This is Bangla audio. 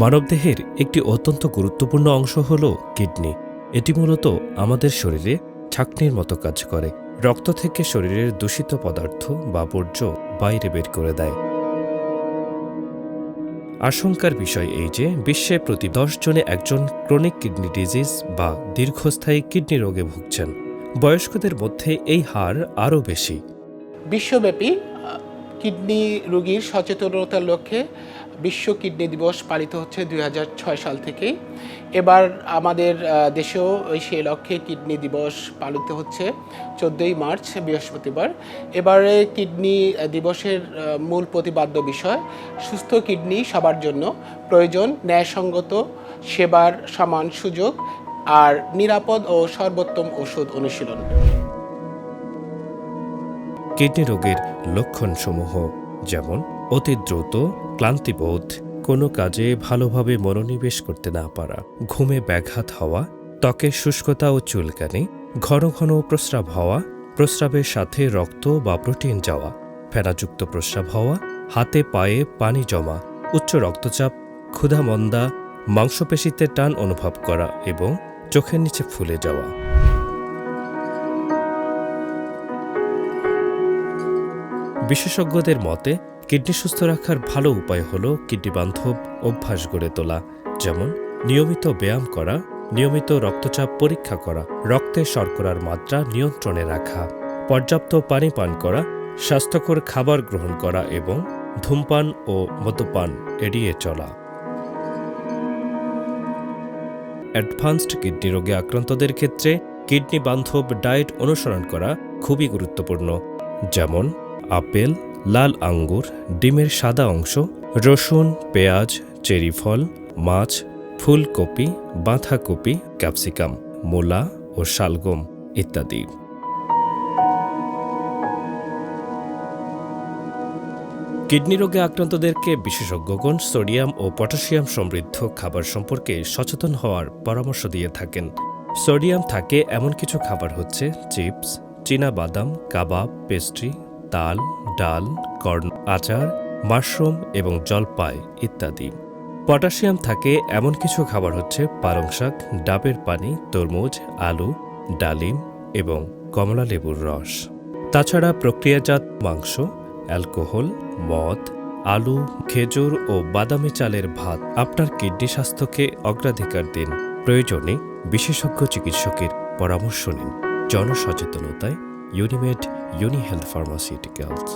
মানবদেহের একটি অত্যন্ত গুরুত্বপূর্ণ অংশ হল কিডনি। এটি মূলত আমাদের শরীরে ছাঁকনির মতো কাজ করে। রক্ত থেকে শরীরের দূষিত পদার্থ বা বর্জ্য বাইরে বের করে দেয়। আশঙ্কার বিষয় এই যে বিশ্বে প্রতি 10 জনে একজন ক্রনিক কিডনি ডিজিজ বা দীর্ঘস্থায়ী কিডনি রোগে ভুগছেন। বয়স্কদের মধ্যে এই হার আরও বেশি। বিশ্বব্যাপী কিডনি রোগীর সচেতনতার লক্ষ্যে বিশ্ব কিডনি দিবস পালিত হচ্ছে 2006 সাল থেকেই। এবার আমাদের দেশেও সেই লক্ষ্যে কিডনি দিবস পালিত হচ্ছে 14ই মার্চ বৃহস্পতিবার। এবারে কিডনি দিবসের মূল প্রতিপাদ্য বিষয় সুস্থ কিডনি সবার জন্য প্রয়োজন ন্যায়সঙ্গত সেবার সমান সুযোগ আর নিরাপদ ও সর্বোত্তম ওষুধ অনুশীলন। কিডনি রোগের লক্ষণসমূহ যেমন অতি দ্রুত ক্লান্তিবোধ, কোনো কাজে ভালোভাবে মনোনিবেশ করতে না পারা, ঘুমে ব্যাঘাত হওয়া, ত্বকের শুষ্কতা ও চুলকানি, ঘন ঘন প্রস্রাব হওয়া, প্রস্রাবের সাথে রক্ত বা প্রোটিন যাওয়া, ফেনাযুক্ত প্রস্রাব হওয়া, হাতে পায়ে পানি জমা, উচ্চ রক্তচাপ, ক্ষুধামন্দা, মাংসপেশিতে টান অনুভব করা এবং চোখের নিচে ফুলে যাওয়া। বিশেষজ্ঞদের মতে কিডনি সুস্থ রাখার ভালো উপায় হল কিডনি বান্ধব অভ্যাস গড়ে তোলা, যেমন নিয়মিত ব্যায়াম করা, নিয়মিত রক্তচাপ পরীক্ষা করা, রক্তে শর্করার মাত্রা নিয়ন্ত্রণে রাখা, পর্যাপ্ত পানি পান করা, স্বাস্থ্যকর খাবার গ্রহণ করা এবং ধূমপান ও মদ্যপান এড়িয়ে চলা। অ্যাডভান্সড কিডনি রোগে আক্রান্তদের ক্ষেত্রে কিডনি বান্ধব ডায়েট অনুসরণ করা খুবই গুরুত্বপূর্ণ, যেমন আপেল, লাল আঙ্গুর, ডিমের সাদা অংশ, রসুন, পেঁয়াজ, চেরি ফল, মাছ, ফুলকপি, বাঁধাকপি, ক্যাপসিকাম, মূলা ও শালগম ইত্যাদি। কিডনি রোগে আক্রান্তদেরকে বিশেষজ্ঞগণ সোডিয়াম ও পটাশিয়াম সমৃদ্ধ খাবার সম্পর্কে সচেতন হওয়ার পরামর্শ দিয়ে থাকেন। সোডিয়াম থাকে এমন কিছু খাবার হচ্ছে চিপস, চীনা বাদাম, কাবাব, পেস্ট্রি, তাল, ডাল, কর্ন, আচার, মাশরুম এবং জলপাই ইত্যাদি। পটাশিয়াম থাকে এমন কিছু খাবার হচ্ছে পালং শাক, ডাবের পানি, তরমুজ, আলু, ডালিম এবং কমলা লেবুর রস। তাছাড়া প্রক্রিয়াজাত মাংস, অ্যালকোহল, মদ, আলু, খেজুর ও বাদামি চালের ভাত। আপনার কিডনি স্বাস্থ্যকে অগ্রাধিকার দিন। প্রয়োজনে বিশেষজ্ঞ চিকিৎসকের পরামর্শ নিন। জনসচেতনতায় ইউনিমেড ইউনিহেলথ ফার্মাসিউটিক্যালস।